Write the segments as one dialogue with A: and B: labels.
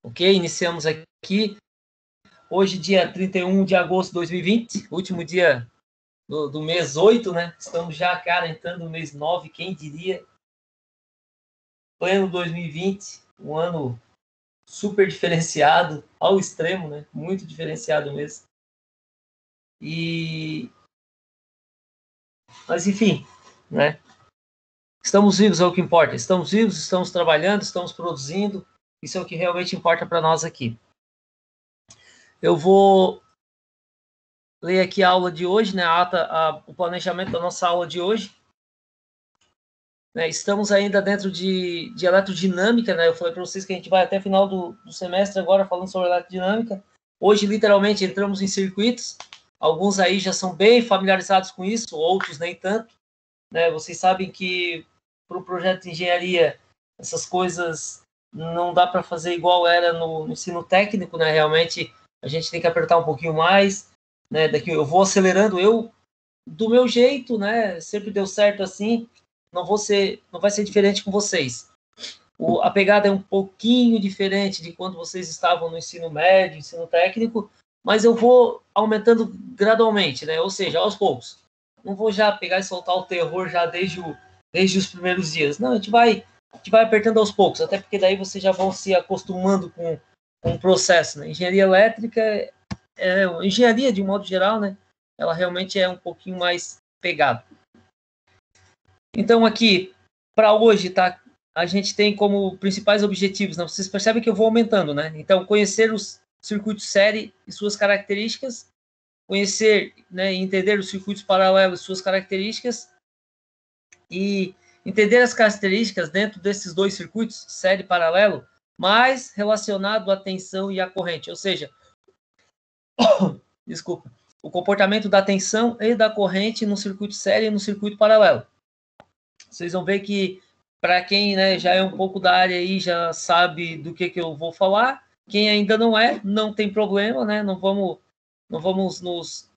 A: Ok? Iniciamos aqui, hoje dia 31 de agosto de 2020, último dia do mês 8, né? Estamos já, cara, entrando no mês 9, quem diria? Pleno 2020, um ano super diferenciado, ao extremo, né? Muito diferenciado mesmo. Mas enfim, né? Estamos vivos, é o que importa. Estamos vivos, estamos trabalhando, estamos produzindo. Isso é o que realmente importa para nós aqui. Eu vou ler aqui a aula de hoje, né? O planejamento da nossa aula de hoje. Né? Estamos ainda dentro de eletrodinâmica, né? Eu falei para vocês que a gente vai até o final do semestre agora falando sobre eletrodinâmica. Hoje, literalmente, entramos em circuitos. Alguns aí já são bem familiarizados com isso, outros nem tanto. Né? Vocês sabem que para o projeto de engenharia, essas coisas não dá para fazer igual era no ensino técnico, né? Realmente, a gente tem que apertar um pouquinho mais. Né? Daqui eu vou acelerando, eu do meu jeito, né? Sempre deu certo assim. Não vai ser diferente com vocês. A pegada é um pouquinho diferente de quando vocês estavam no ensino médio, ensino técnico, mas eu vou aumentando gradualmente, né? Ou seja, aos poucos. Não vou já pegar e soltar o terror já desde os primeiros dias. Não, a gente vai apertando aos poucos, até porque daí vocês já vão se acostumando com o processo, né? Engenharia elétrica, engenharia de um modo geral, né? Ela realmente é um pouquinho mais pegada. Então, aqui, para hoje, tá? A gente tem como principais objetivos, né? Vocês percebem que eu vou aumentando, né? Então, conhecer os circuitos série e suas características, conhecer, né, e entender os circuitos paralelos e suas características, e entender as características dentro desses dois circuitos, série e paralelo, mais relacionado à tensão e à corrente, ou seja, desculpa, o comportamento da tensão e da corrente no circuito série e no circuito paralelo. Vocês vão ver que, para quem, né, já é um pouco da área aí, já sabe do que eu vou falar. Quem ainda não é, não tem problema, né? Não vamos nos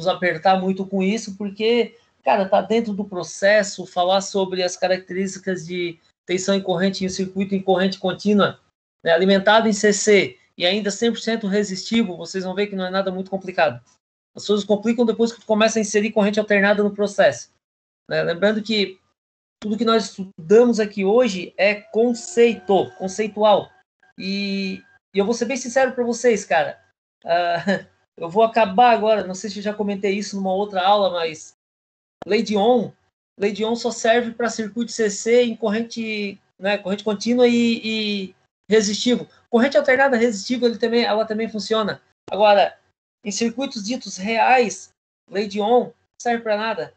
A: apertar muito com isso, porque, cara, tá dentro do processo. Falar sobre as características de tensão e corrente em circuito em corrente contínua, né, alimentado em CC e ainda 100% resistivo, vocês vão ver que não é nada muito complicado. As coisas complicam depois que começa a inserir corrente alternada no processo. Né? Lembrando que tudo que nós estudamos aqui hoje é conceitual. E eu vou ser bem sincero para vocês, cara. Eu vou acabar agora, não sei se eu já comentei isso numa outra aula, mas Lei de Ohm só serve para circuito CC em corrente, né, corrente contínua e resistivo. Corrente alternada resistível, ela também funciona. Agora, em circuitos ditos reais, Lei de Ohm serve para nada.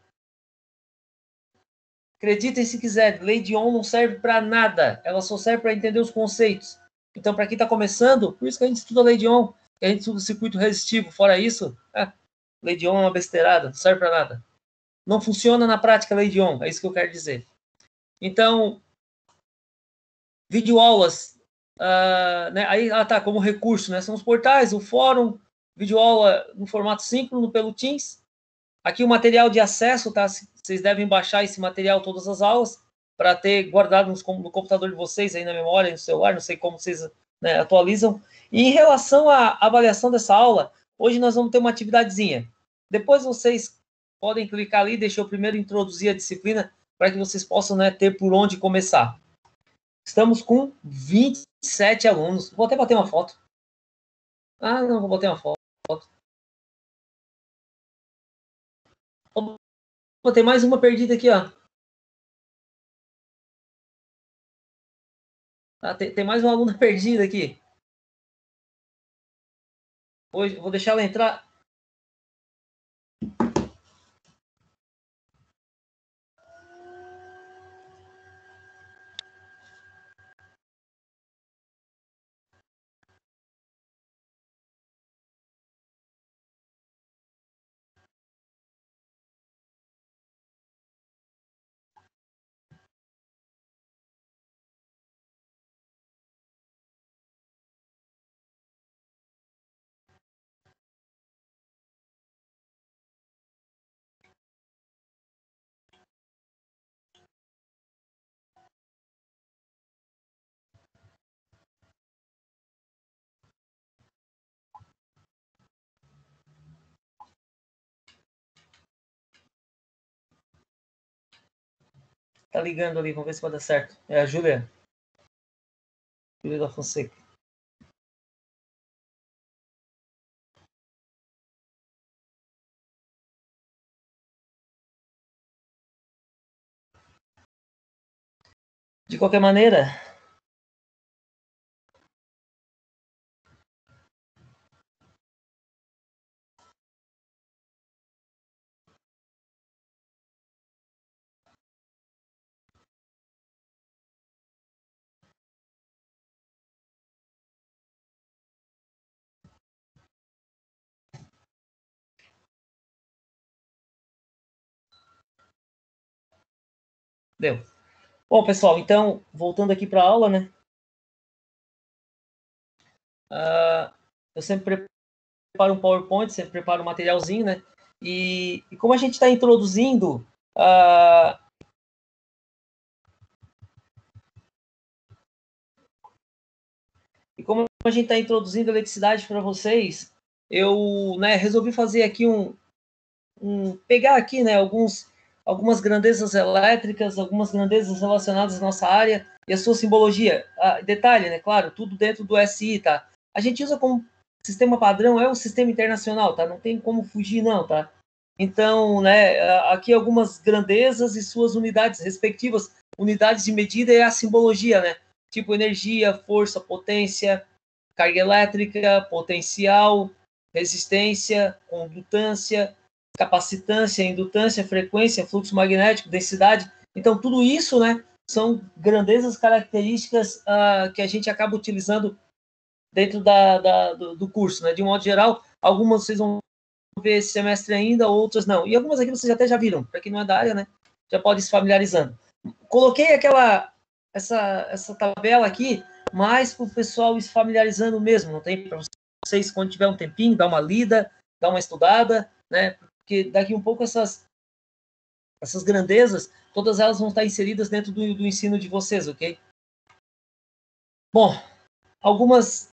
A: Acreditem se quiser, lei de Ohm não serve para nada. Ela só serve para entender os conceitos. Então, para quem está começando, por isso que a gente estuda a lei de Ohm, que a gente estuda o circuito resistivo. Fora isso, lei de Ohm é uma besteirada, não serve para nada. Não funciona na prática a lei de Ohm, é isso que eu quero dizer. Então, videoaulas, né, aí tá como recurso, né, são os portais, o fórum, videoaula no formato síncrono pelo Teams. Aqui o material de acesso, tá? Vocês devem baixar esse material todas as aulas para ter guardado no computador de vocês, aí na memória, no celular, não sei como vocês, né, atualizam. E em relação à avaliação dessa aula, hoje nós vamos ter uma atividadezinha. Depois vocês podem clicar ali, deixa eu primeiro introduzir a disciplina para que vocês possam, né, ter por onde começar. Estamos com 27 alunos. Vou até bater uma foto. Não, vou bater uma foto. Tem mais uma perdida aqui, ó. Tem mais uma aluna perdida aqui. Hoje, vou deixar ela entrar. tá ligando ali, vamos ver se vai dar certo. É a Júlia. Júlia da Fonseca. De qualquer maneira, deu. Bom, pessoal, então, voltando aqui para a aula, né? Eu sempre preparo um PowerPoint, sempre preparo um materialzinho, né? E como a gente está introduzindo eletricidade para vocês, eu, né, resolvi fazer aqui pegar aqui, né, algumas grandezas elétricas, algumas grandezas relacionadas à nossa área e a sua simbologia. Detalhe, né, claro, tudo dentro do SI, tá? A gente usa como sistema padrão, é o sistema internacional, tá? Não tem como fugir, não, tá? Então, né, aqui algumas grandezas e suas unidades respectivas. Unidades de medida é a simbologia, né? Tipo energia, força, potência, carga elétrica, potencial, resistência, condutância, capacitância, indutância, frequência, fluxo magnético, densidade. Então, tudo isso, né, são grandezas características que a gente acaba utilizando dentro do curso, né? De um modo geral, algumas vocês vão ver esse semestre ainda, outras não. E algumas aqui vocês até já viram, para quem não é da área, né? Já pode ir se familiarizando. Coloquei essa tabela aqui, mais para o pessoal ir se familiarizando mesmo, não tem para vocês, quando tiver um tempinho, dar uma lida, dar uma estudada, né? Porque daqui um pouco essas grandezas, todas elas vão estar inseridas dentro do ensino de vocês, ok? Bom, algumas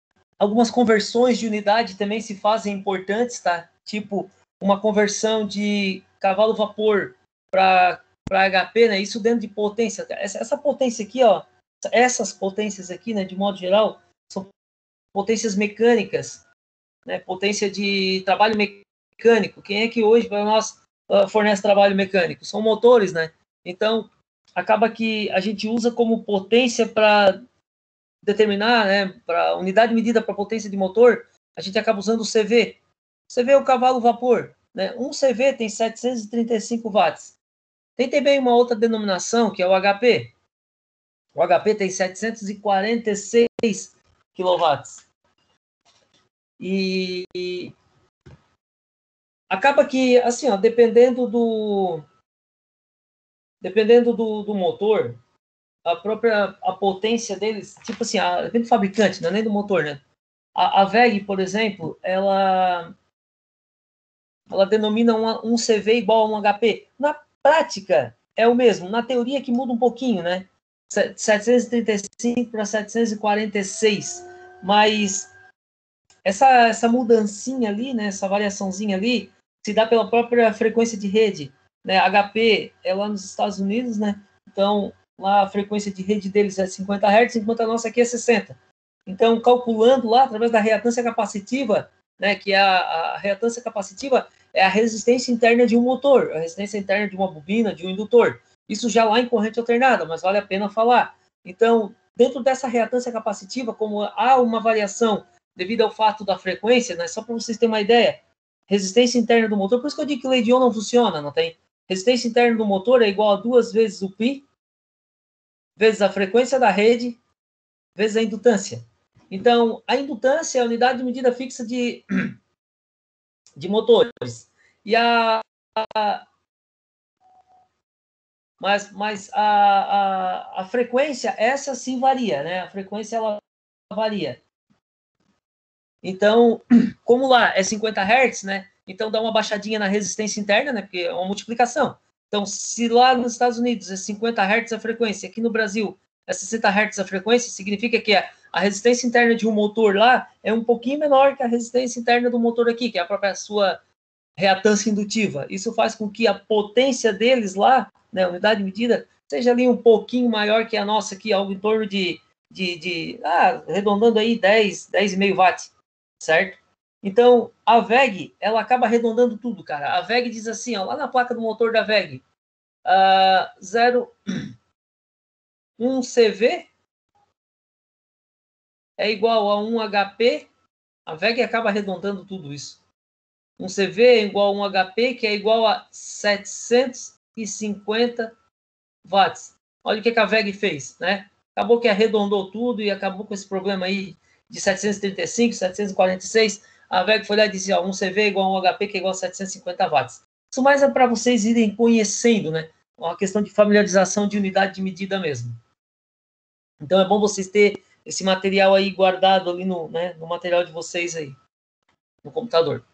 A: conversões de unidade também se fazem importantes, tá? Tipo, uma conversão de cavalo-vapor para HP, né? Isso dentro de potência. Essa potência aqui, ó, essas potências aqui, né, de modo geral, são potências mecânicas, né? Potência de trabalho mecânico. Quem é que hoje para nós fornece trabalho mecânico? São motores, né? Então, acaba que a gente usa como potência para determinar, né, para unidade de medida para potência de motor, a gente acaba usando o CV. O CV é o cavalo-vapor, né? Um CV tem 735 watts. Tem também uma outra denominação, que é o HP. O HP tem 746 quilowatts. E acaba que, assim, ó, dependendo do motor, a potência deles, tipo assim, depende do fabricante, não é nem do motor, né? A VEG, por exemplo, ela denomina um CV igual a um HP. Na prática, é o mesmo. Na teoria que muda um pouquinho, né? 735 para 746. Mas essa mudancinha ali, né? Essa variaçãozinha ali, se dá pela própria frequência de rede. Né? HP é lá nos Estados Unidos, né? Então, lá a frequência de rede deles é 50 Hz, enquanto a nossa aqui é 60. Então, calculando lá, através da reatância capacitiva, né, que a reatância capacitiva é a resistência interna de um motor, a resistência interna de uma bobina, de um indutor. Isso já lá em corrente alternada, mas vale a pena falar. Então, dentro dessa reatância capacitiva, como há uma variação devido ao fato da frequência, né, só para vocês terem uma ideia, resistência interna do motor, por isso que eu digo que lei de Ohm não funciona, não tem? Resistência interna do motor é igual a 2 vezes o π, vezes a frequência da rede, vezes a indutância. Então, a indutância é a unidade de medida fixa de motores. E mas a frequência, essa sim varia, né? A frequência, ela varia. Então, como lá é 50 Hz, né? Então, dá uma baixadinha na resistência interna, né? Porque é uma multiplicação. Então, se lá nos Estados Unidos é 50 Hz a frequência, aqui no Brasil é 60 Hz a frequência, significa que a resistência interna de um motor lá é um pouquinho menor que a resistência interna do motor aqui, que é a própria sua reatância indutiva. Isso faz com que a potência deles lá, né, a unidade de medida, seja ali um pouquinho maior que a nossa aqui, algo em torno arredondando aí 10,5 watts, certo? Então, a VEG, ela acaba arredondando tudo, cara. A VEG diz assim, ó, lá na placa do motor da VEG, 1 CV é igual a 1 HP, a VEG acaba arredondando tudo isso. 1 CV é igual a 1 HP, que é igual a 750 watts. Olha o que a VEG fez, né? Acabou que arredondou tudo e acabou com esse problema aí de 735, 746. A VEG foi lá e disse, ó, 1 CV é igual a 1 HP, que é igual a 750 watts. Isso mais é para vocês irem conhecendo, né? Uma questão de familiarização de unidade de medida mesmo. Então, é bom vocês ter esse material aí guardado ali no material de vocês aí, no computador.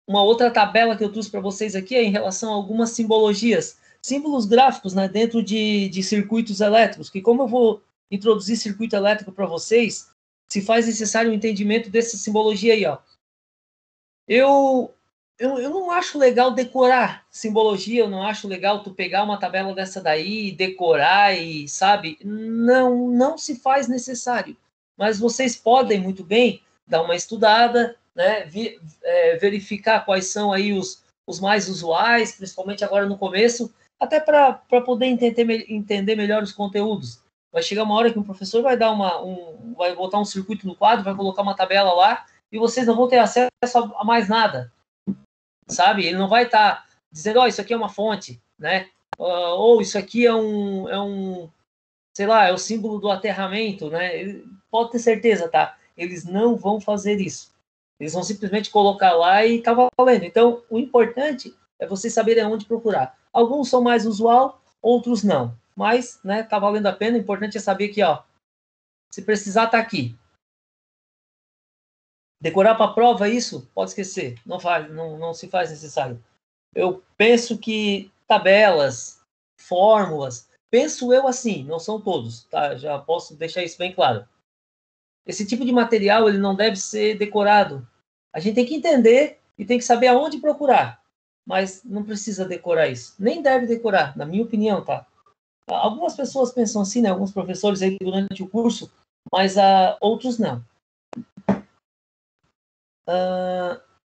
A: Uma outra tabela que eu trouxe para vocês aqui é em relação a algumas simbologias, símbolos gráficos, né, dentro de circuitos elétricos, que como eu vou introduzir circuito elétrico para vocês, se faz necessário o entendimento dessa simbologia aí, ó. Eu não acho legal decorar simbologia, eu não acho legal tu pegar uma tabela dessa daí, decorar e, sabe, não se faz necessário. Mas vocês podem muito bem dar uma estudada, né, verificar quais são aí os mais usuais, principalmente agora no começo, até para poder entender melhor os conteúdos. Vai chegar uma hora que o professor vai dar vai botar um circuito no quadro, vai colocar uma tabela lá, e vocês não vão ter acesso a mais nada, sabe? Ele não vai estar dizendo, ó, isso aqui é uma fonte, né? Ou isso aqui é um, sei lá, é o símbolo do aterramento, né? Pode ter certeza, tá? Eles não vão fazer isso. Eles vão simplesmente colocar lá e tá valendo. Então, o importante é vocês saberem onde procurar. Alguns são mais usual, outros não. Mas, né, tá valendo a pena. O importante é saber que, ó, se precisar, tá aqui. Decorar para a prova isso, pode esquecer, não se faz necessário. Eu penso que tabelas, fórmulas, penso eu assim, não são todos, tá? Já posso deixar isso bem claro. Esse tipo de material ele não deve ser decorado. A gente tem que entender e tem que saber aonde procurar, mas não precisa decorar isso. Nem deve decorar, na minha opinião, tá? Algumas pessoas pensam assim, né? Alguns professores aí durante o curso, mas outros não.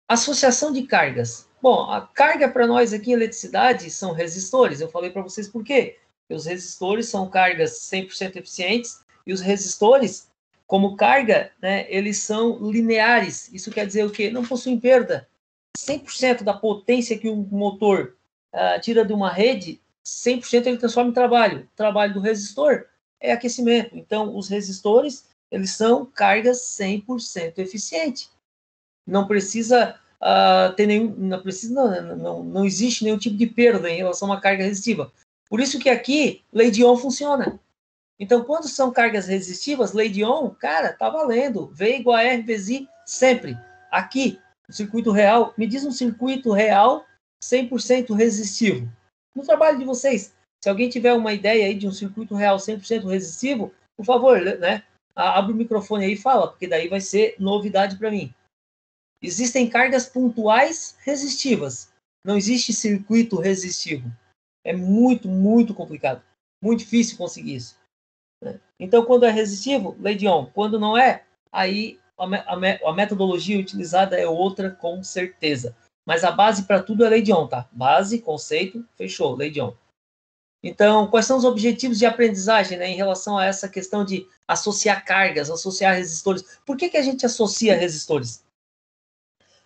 A: Associação de cargas. Bom, a carga para nós aqui em eletricidade são resistores. Eu falei para vocês por quê. Os resistores são cargas 100% eficientes e os resistores, como carga, né, eles são lineares. Isso quer dizer o quê? Não possuem perda. 100% da potência que um motor tira de uma rede, 100% ele transforma em trabalho. O trabalho do resistor é aquecimento. Então, os resistores, eles são cargas 100% eficientes. Não precisa ter nenhum, não existe nenhum tipo de perda em relação a uma carga resistiva. Por isso que aqui, lei de Ohm funciona. Então, quando são cargas resistivas, lei de Ohm, cara, tá valendo. V igual a R vezes I sempre. Aqui, o circuito real, me diz um circuito real 100% resistivo. No trabalho de vocês, se alguém tiver uma ideia aí de um circuito real 100% resistivo, por favor, né, abre o microfone aí e fala, porque daí vai ser novidade para mim. Existem cargas pontuais resistivas. Não existe circuito resistivo. É muito, muito complicado. Muito difícil conseguir isso. Então, quando é resistivo, lei de Ohm. Quando não é, aí a metodologia utilizada é outra, com certeza. Mas a base para tudo é lei de Ohm, tá? Base, conceito, fechou, lei de Ohm. Então, quais são os objetivos de aprendizagem, né, em relação a essa questão de associar cargas, associar resistores? Por que a gente associa resistores?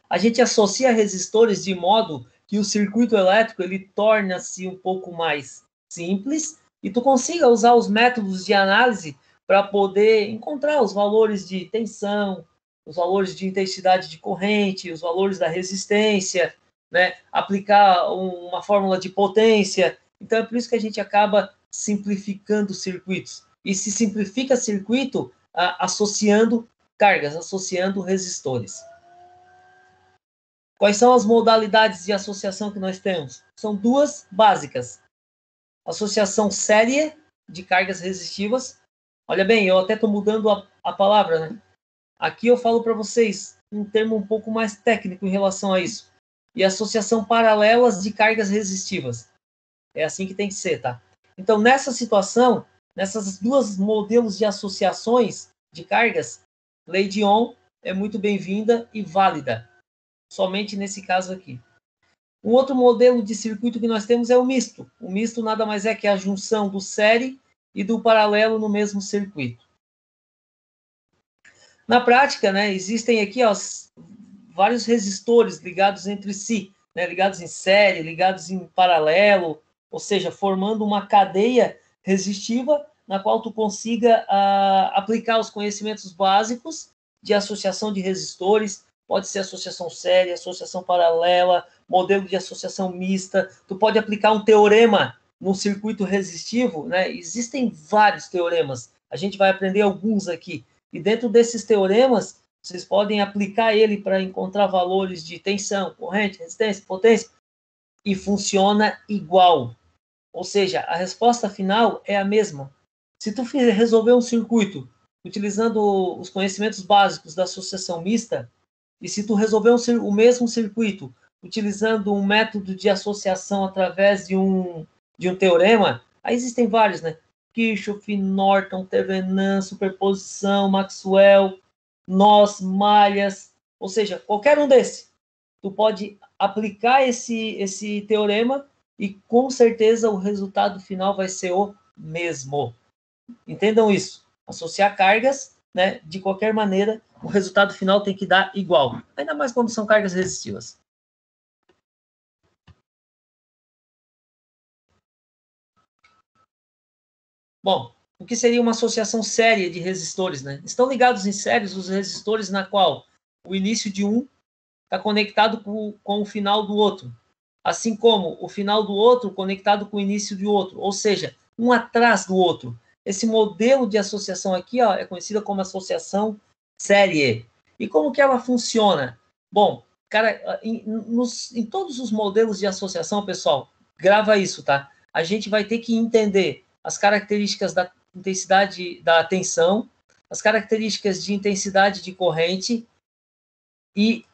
A: A gente associa resistores de modo que o circuito elétrico ele torna-se um pouco mais simples e tu consiga usar os métodos de análise para poder encontrar os valores de tensão, os valores de intensidade de corrente, os valores da resistência, né? Aplicar uma fórmula de potência. Então é por isso que a gente acaba simplificando circuitos. E se simplifica circuito associando cargas, associando resistores. Quais são as modalidades de associação que nós temos? São duas básicas. Associação séria de cargas resistivas. Olha bem, eu até estou mudando a palavra, né? Aqui eu falo para vocês um termo um pouco mais técnico em relação a isso. E associação paralelas de cargas resistivas. É assim que tem que ser, tá? Então, nessa situação, nessas duas modelos de associações de cargas, lei de Ohm é muito bem-vinda e válida, somente nesse caso aqui. Um outro modelo de circuito que nós temos é o misto. O misto nada mais é que a junção do série e do paralelo no mesmo circuito. Na prática, né, existem aqui vários resistores ligados entre si, né, ligados em série, ligados em paralelo, ou seja, formando uma cadeia resistiva na qual tu consiga aplicar os conhecimentos básicos de associação de resistores, pode ser associação séria, associação paralela, modelo de associação mista, tu pode aplicar um teorema num circuito resistivo, né? Existem vários teoremas, a gente vai aprender alguns aqui, e dentro desses teoremas, vocês podem aplicar ele para encontrar valores de tensão, corrente, resistência, potência, e funciona igual. Ou seja, a resposta final é a mesma. Se tu resolver um circuito utilizando os conhecimentos básicos da associação mista, e se tu resolver o mesmo circuito utilizando um método de associação através de um teorema, aí existem vários, né? Kirchhoff, Norton, Thevenin, superposição, Maxwell, nós, malhas, ou seja, qualquer um desses. Tu pode aplicar esse teorema e com certeza o resultado final vai ser o mesmo. Entendam isso. Associar cargas, né, de qualquer maneira, o resultado final tem que dar igual. Ainda mais quando são cargas resistivas. Bom, o que seria uma associação séria de resistores, né? Estão ligados em séries os resistores na qual o início de um está conectado com o final do outro, assim como o final do outro conectado com o início do outro, ou seja, um atrás do outro. Esse modelo de associação aqui, ó, é conhecida como associação série. E como que ela funciona? Bom, cara, em todos os modelos de associação, pessoal, grava isso, tá? A gente vai ter que entender as características da intensidade da tensão, as características de intensidade de corrente e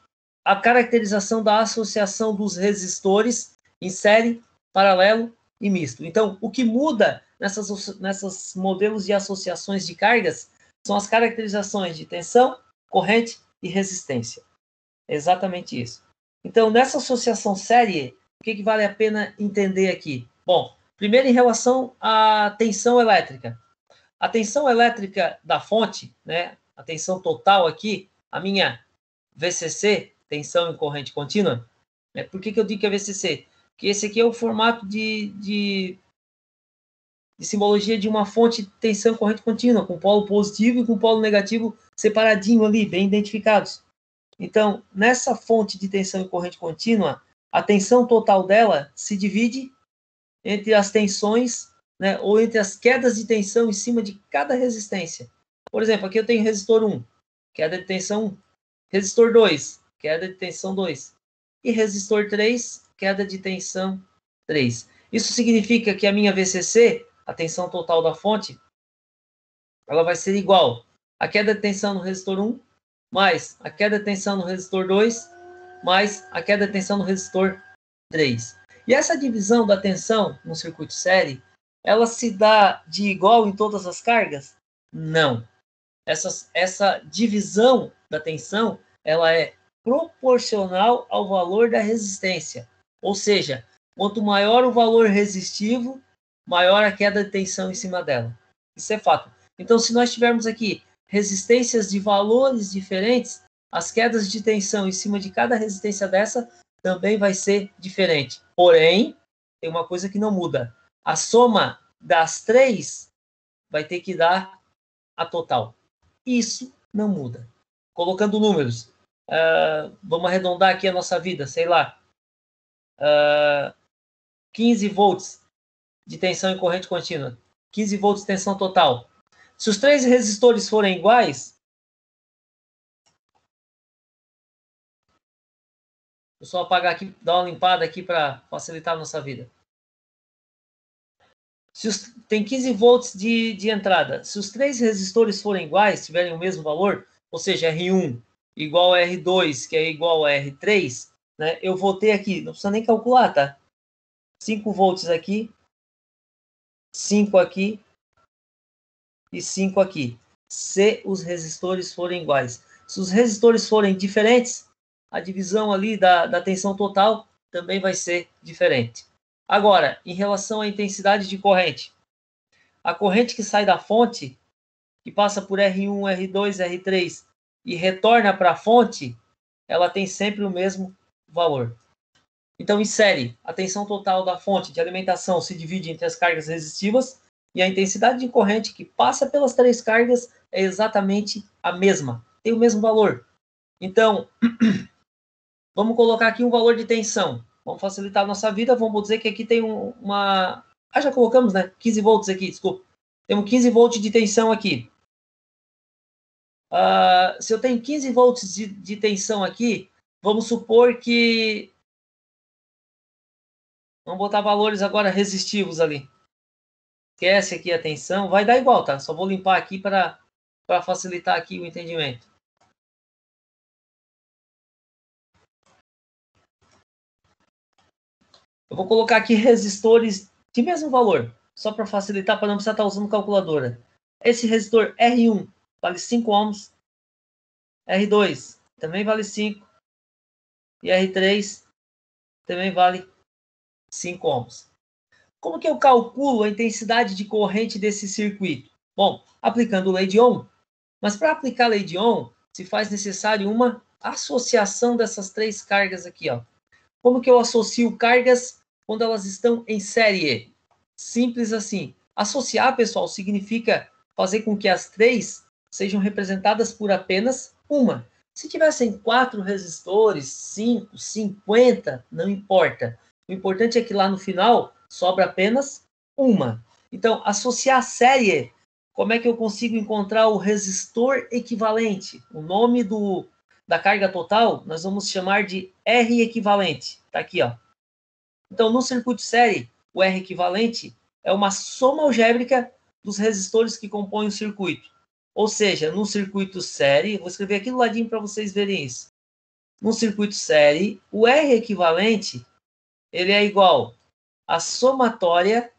A: a caracterização da associação dos resistores em série, paralelo e misto. Então, o que muda nessas modelos de associações de cargas são as caracterizações de tensão, corrente e resistência. É exatamente isso. Então, nessa associação série, o que vale a pena entender aqui? Bom, primeiro em relação à tensão elétrica. A tensão elétrica da fonte, né, a tensão total aqui, a minha VCC, tensão em corrente contínua, né? Por que eu digo que é VCC? Porque esse aqui é o formato de simbologia de uma fonte de tensão em corrente contínua, com polo positivo e com polo negativo separadinho ali, bem identificados. Então, nessa fonte de tensão em corrente contínua, a tensão total dela se divide entre as tensões, né, ou entre as quedas de tensão em cima de cada resistência. Por exemplo, aqui eu tenho resistor 1, queda de tensão 1. Resistor 2, queda de tensão 2. E resistor 3, queda de tensão 3. Isso significa que a minha VCC, a tensão total da fonte, ela vai ser igual à queda de tensão no resistor 1, mais a queda de tensão no resistor 2, mais a queda de tensão no resistor 3. E essa divisão da tensão no circuito série, ela se dá de igual em todas as cargas? Não. Essa divisão da tensão, ela é proporcional ao valor da resistência. Ou seja, quanto maior o valor resistivo, maior a queda de tensão em cima dela. Isso é fato. Então, se nós tivermos aqui resistências de valores diferentes, as quedas de tensão em cima de cada resistência dessa também vai ser diferente. Porém, tem uma coisa que não muda. A soma das três vai ter que dar a total. Isso não muda. Colocando números, vamos arredondar aqui a nossa vida, sei lá, 15 volts de tensão em corrente contínua, 15 volts de tensão total. Se os três resistores forem iguais, vou só apagar aqui, dar uma limpada aqui para facilitar a nossa vida. Tem 15 volts de entrada. Se os três resistores forem iguais, tiverem o mesmo valor, ou seja, R1 igual a R2, que é igual a R3, né, eu vou ter aqui, não precisa nem calcular, tá? 5 volts aqui, 5 aqui e 5 aqui, se os resistores forem iguais. Se os resistores forem diferentes, a divisão ali da tensão total também vai ser diferente. Agora, em relação à intensidade de corrente, a corrente que sai da fonte, que passa por R1, R2, R3 e retorna para a fonte, ela tem sempre o mesmo valor. Então, em série, a tensão total da fonte de alimentação se divide entre as cargas resistivas e a intensidade de corrente que passa pelas 3 cargas é exatamente a mesma, tem o mesmo valor. Então, vamos colocar aqui um valor de tensão. Vamos facilitar a nossa vida, vamos dizer que aqui tem uma... Ah, já colocamos, né? 15 volts aqui, desculpa. Temos 15 volts de tensão aqui. Se eu tenho 15 volts de tensão aqui, vamos supor que... Vamos botar valores agora resistivos ali. Esquece aqui a tensão. Vai dar igual, tá? Só vou limpar aqui para facilitar aqui o entendimento. Eu vou colocar aqui resistores de mesmo valor, só para facilitar, para não precisar estar usando calculadora. Esse resistor R1 vale 5 ohms, R2 também vale 5, e R3 também vale 5 ohms. Como que eu calculo a intensidade de corrente desse circuito? Bom, aplicando lei de Ohm, mas para aplicar a lei de Ohm, se faz necessário uma associação dessas 3 cargas aqui, ó. Como que eu associo cargas quando elas estão em série? Simples assim. Associar, pessoal, significa fazer com que as 3 sejam representadas por apenas uma. Se tivessem 4 resistores, 5, 50, não importa. O importante é que lá no final sobra apenas uma. Então, associar a série, como é que eu consigo encontrar o resistor equivalente? O nome da carga total, nós vamos chamar de R equivalente. Está aqui, ó. Então, no circuito série, o R equivalente é uma soma algébrica dos resistores que compõem o circuito. Ou seja, no circuito série, vou escrever aqui do ladinho para vocês verem isso. No circuito série, o R equivalente ele é igual à somatória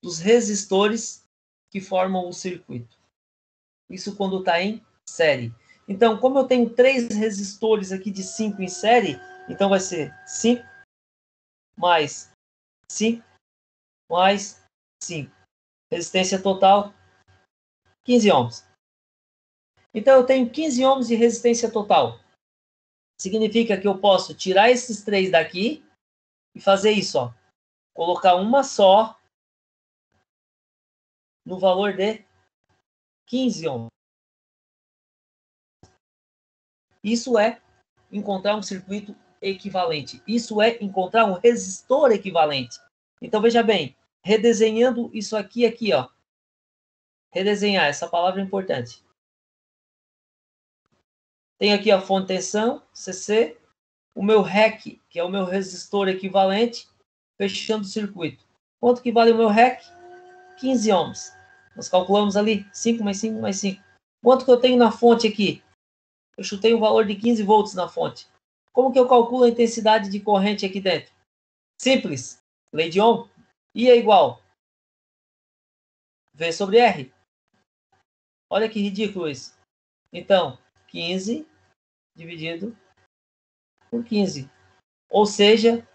A: dos resistores que formam o circuito. Isso quando está em série. Então, como eu tenho 3 resistores aqui de 5 em série, então vai ser 5 mais 5 mais 5. Resistência total, 15 ohms. Então, eu tenho 15 ohms de resistência total. Significa que eu posso tirar esses 3 daqui e fazer isso, ó. Colocar uma só no valor de 15 ohms. Isso é encontrar um circuito equivalente. Isso é encontrar um resistor equivalente. Então, veja bem, redesenhando isso aqui, ó. Redesenhar, essa palavra é importante. Tem aqui a fonte de tensão, CC, o meu REC, que é o meu resistor equivalente, fechando o circuito. Quanto que vale o meu REC? 15 ohms. Nós calculamos ali 5 mais 5 mais 5. Quanto que eu tenho na fonte aqui? Eu chutei um valor de 15 volts na fonte. Como que eu calculo a intensidade de corrente aqui dentro? Simples. Lei de Ohm. I é igual V sobre R. Olha que ridículo isso. Então, 15 dividido por 15. Ou seja,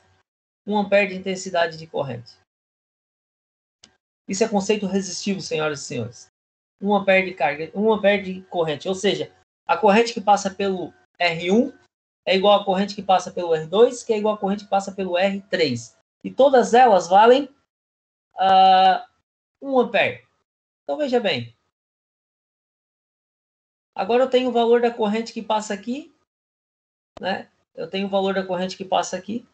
A: 1 ampere de intensidade de corrente. Isso é conceito resistivo, senhoras e senhores. 1 ampere de carga, 1 ampere de corrente. Ou seja, a corrente que passa pelo R1 é igual à corrente que passa pelo R2, que é igual à corrente que passa pelo R3. E todas elas valem 1 ampere. Então, veja bem. Agora eu tenho o valor da corrente que passa aqui, né? Eu tenho o valor da corrente que passa aqui.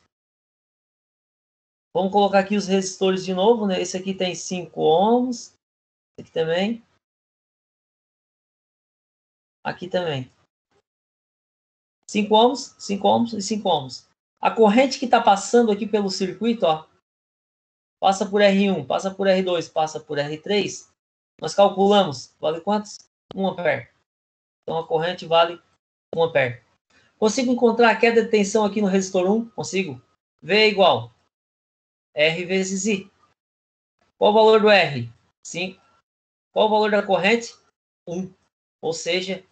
A: Vamos colocar aqui os resistores de novo, né? Esse aqui tem 5 ohms. Esse aqui também. Aqui também. 5 ohms, 5 ohms e 5 ohms. A corrente que está passando aqui pelo circuito, ó, passa por R1, passa por R2, passa por R3. Nós calculamos, vale quantos? 1 ampere. Então a corrente vale 1 ampere. Consigo encontrar a queda de tensão aqui no resistor 1? Consigo. V é igual R vezes I. Qual o valor do R? 5. Qual o valor da corrente? 1. Ou seja,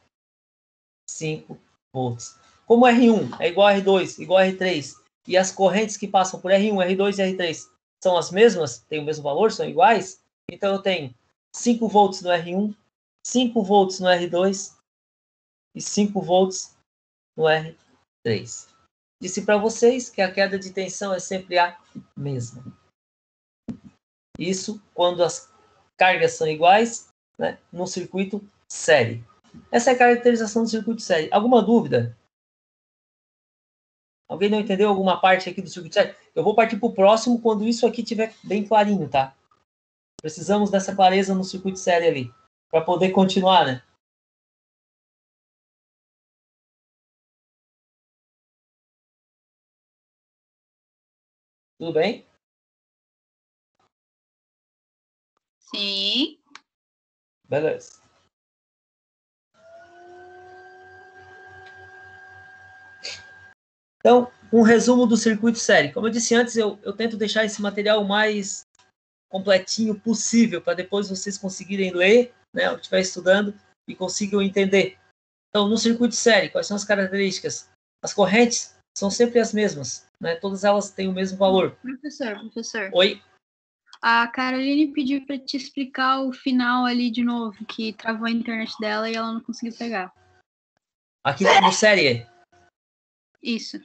A: 5 volts. Como R1 é igual a R2, igual a R3, e as correntes que passam por R1, R2 e R3 são as mesmas, têm o mesmo valor, são iguais, então eu tenho 5 volts no R1, 5 volts no R2 e 5 volts no R3. Disse para vocês que a queda de tensão é sempre a mesma. Isso quando as cargas são iguais, né, no circuito série. Essa é a caracterização do circuito série. Alguma dúvida? Alguém não entendeu alguma parte aqui do circuito série? Eu vou partir para o próximo quando isso aqui estiver bem clarinho, tá? Precisamos dessa clareza no circuito série ali, para poder continuar, né? Tudo bem?
B: Sim.
A: Beleza. Então, um resumo do circuito série. Como eu disse antes, eu tento deixar esse material o mais completinho possível, para depois vocês conseguirem ler, né, o que estiver estudando, e consigam entender. Então, no circuito série, quais são as características? As correntes são sempre as mesmas, né? Todas elas têm o mesmo valor.
B: Professor.
A: Oi?
B: A Caroline pediu para te explicar o final ali de novo, que travou a internet dela e ela não conseguiu pegar.
A: Aqui no série?
B: Isso.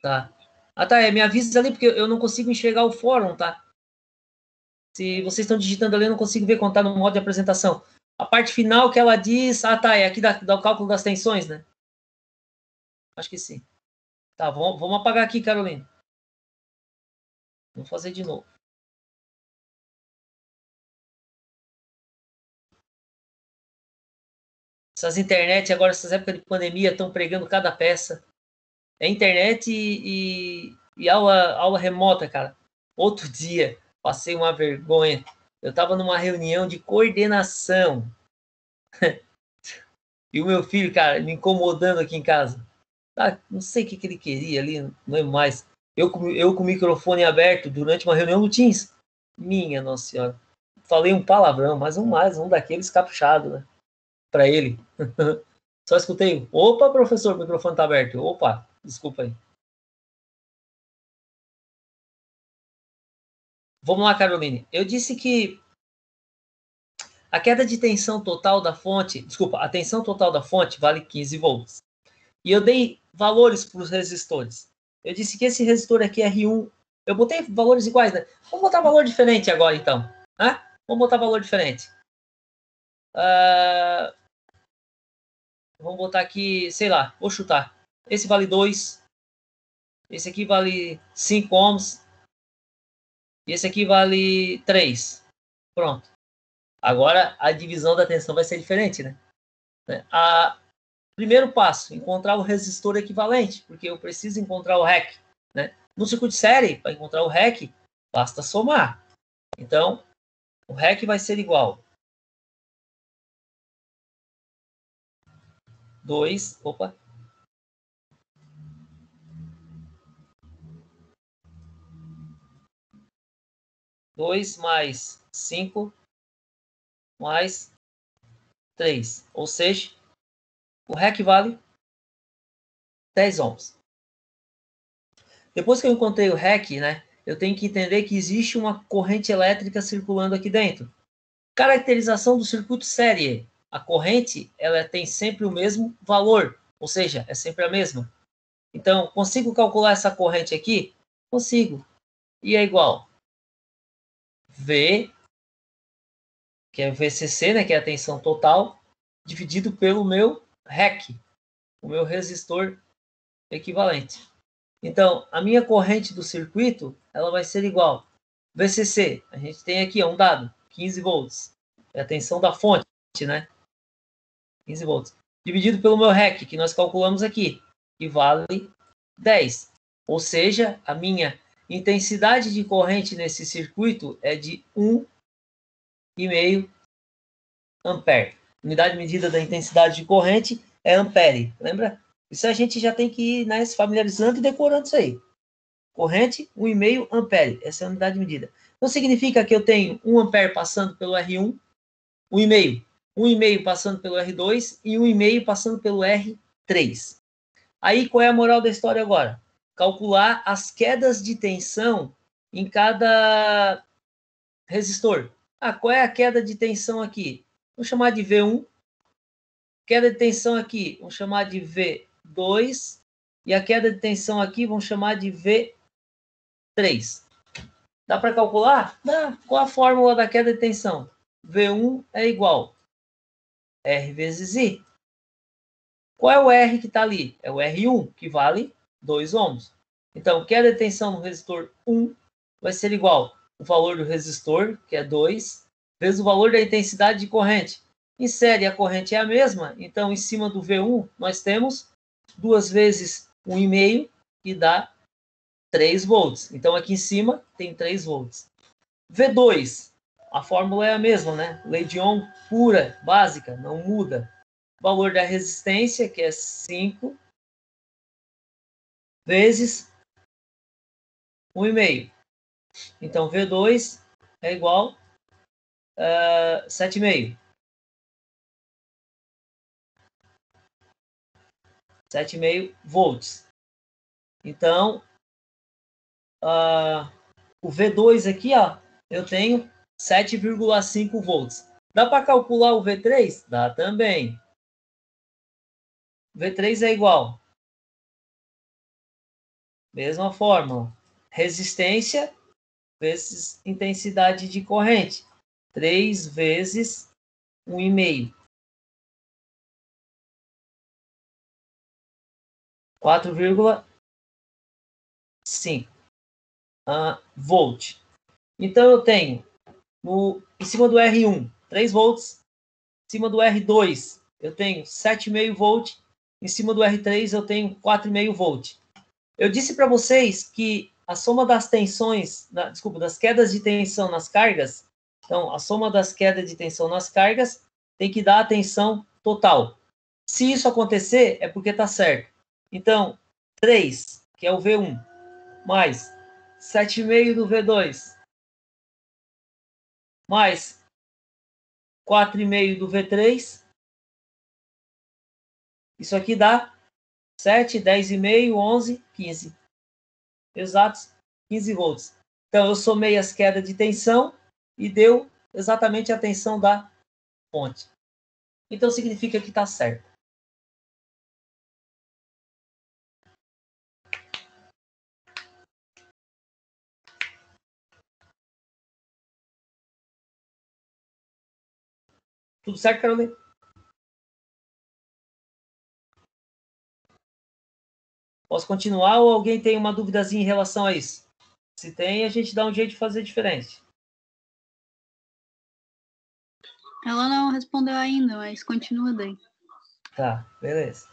A: Tá. Ah, tá. Me avisa ali, porque eu não consigo enxergar o fórum, tá? Se vocês estão digitando ali, eu não consigo ver quando tá no modo de apresentação. A parte final que ela diz... Ah, tá. É aqui do cálculo das tensões, né? Acho que sim. Tá, vamos apagar aqui, Caroline. Vou fazer de novo. Essas internet agora, essas épocas de pandemia, estão pregando cada peça. É internet e aula remota, cara. Outro dia, passei uma vergonha. Eu estava numa reunião de coordenação. E o meu filho, cara, me incomodando aqui em casa. Ah, não sei o que ele queria ali, não lembro mais. Eu com o microfone aberto durante uma reunião no Teams. Minha Nossa Senhora. Falei um palavrão, mas um daqueles caprichado, né? Para ele. Só escutei. Opa, professor, o microfone tá aberto. Opa, desculpa aí. Vamos lá, Caroline. Eu disse que a queda de tensão total da fonte, desculpa, a tensão total da fonte vale 15 volts. E eu dei valores para os resistores. Eu disse que esse resistor aqui é R1. Eu botei valores iguais, né? Vamos botar valor diferente agora, então. Vamos botar valor diferente. Vamos botar aqui, sei lá, vou chutar. Esse vale 2. Esse aqui vale 5 ohms. E esse aqui vale 3. Pronto. Agora a divisão da tensão vai ser diferente, né? Primeiro passo, encontrar o resistor equivalente, porque eu preciso encontrar o REC, né? No circuito série, para encontrar o REC, basta somar. Então, o REC vai ser igual 2, 2 mais 5 mais 3. Ou seja, o REC vale 10 ohms. Depois que eu encontrei o REC, né, eu tenho que entender que existe uma corrente elétrica circulando aqui dentro. Caracterização do circuito série. A corrente ela tem sempre o mesmo valor, ou seja, é sempre a mesma. Então, consigo calcular essa corrente aqui? Consigo. E é igual V, que é VCC, né, que é a tensão total, dividido pelo meu REC, o meu resistor equivalente. Então, a minha corrente do circuito, ela vai ser igual. VCC, a gente tem aqui um dado, 15 volts. É a tensão da fonte, né? 15 volts. Dividido pelo meu REC, que nós calculamos aqui, que vale 10. Ou seja, a minha intensidade de corrente nesse circuito é de 1,5 ampere. Unidade medida da intensidade de corrente é ampere, lembra? Isso a gente já tem que ir, né, se familiarizando e decorando isso aí. corrente, 1,5 ampere. Essa é a unidade de medida. Então, significa que eu tenho 1 ampere passando pelo R1, 1,5. 1,5 passando pelo R2 e 1,5 passando pelo R3. Aí, qual é a moral da história agora? Calcular as quedas de tensão em cada resistor. Qual é a queda de tensão aqui? Vamos chamar de V1. Queda de tensão aqui, vamos chamar de V2. E a queda de tensão aqui, vamos chamar de V3. Dá para calcular? Dá. Qual a fórmula da queda de tensão? V1 é igual a R vezes I. Qual é o R que está ali? É o R1, que vale 2 ohms. Então, queda de tensão no resistor 1 vai ser igual ao valor do resistor, que é 2, vezes o valor da intensidade de corrente. Em série, a corrente é a mesma, então, em cima do V1, nós temos 2 vezes 1,5, que dá 3 volts. Então, aqui em cima tem 3 volts. V2, a fórmula é a mesma, né? Lei de Ohm pura, básica, não muda. O valor da resistência, que é 5, vezes 1,5. Então, V2 é igual a 7,5. 7,5 volts. Então, o V2 aqui, ó, eu tenho 7,5 volts. Dá para calcular o V3? Dá também. V3 é igual. Mesma fórmula. Resistência vezes intensidade de corrente. 3 vezes 1,5. 4,5 volt. Então, eu tenho em cima do R1, 3 volts. Em cima do R2, eu tenho 7,5 volt. Em cima do R3, eu tenho 4,5 volt. Eu disse para vocês que a soma das tensões, das quedas de tensão nas cargas, então, a soma das quedas de tensão nas cargas tem que dar a tensão total. Se isso acontecer, é porque está certo. Então, 3, que é o V1, mais 7,5 do V2, mais 4,5 do V3, isso aqui dá 7, 10,5, 11, 15. Exatos 15 volts. Então, eu somei as quedas de tensão e deu exatamente a tensão da fonte. Então, significa que está certo. Tudo certo, Carolina? Posso continuar ou alguém tem uma duvidazinha em relação a isso? Se tem, a gente dá um jeito de fazer diferente.
B: Ela não respondeu ainda, mas continua daí.
A: Tá, beleza.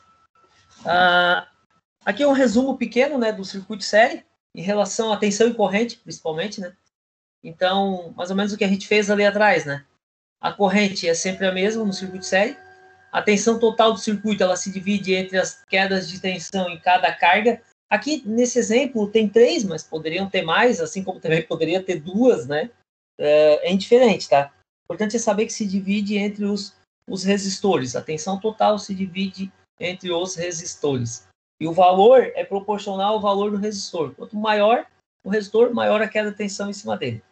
A: Aqui é um resumo pequeno, né, do circuito série, em relação à tensão e corrente, principalmente, né? Então, mais ou menos o que a gente fez ali atrás, né? A corrente é sempre a mesma no circuito série. A tensão total do circuito, ela se divide entre as quedas de tensão em cada carga. Aqui, nesse exemplo, tem 3, mas poderiam ter mais, assim como também poderia ter 2, né? É indiferente, tá? O importante é saber que se divide entre os resistores. A tensão total se divide entre os resistores. E o valor é proporcional ao valor do resistor. Quanto maior o resistor, maior a queda de tensão em cima dele.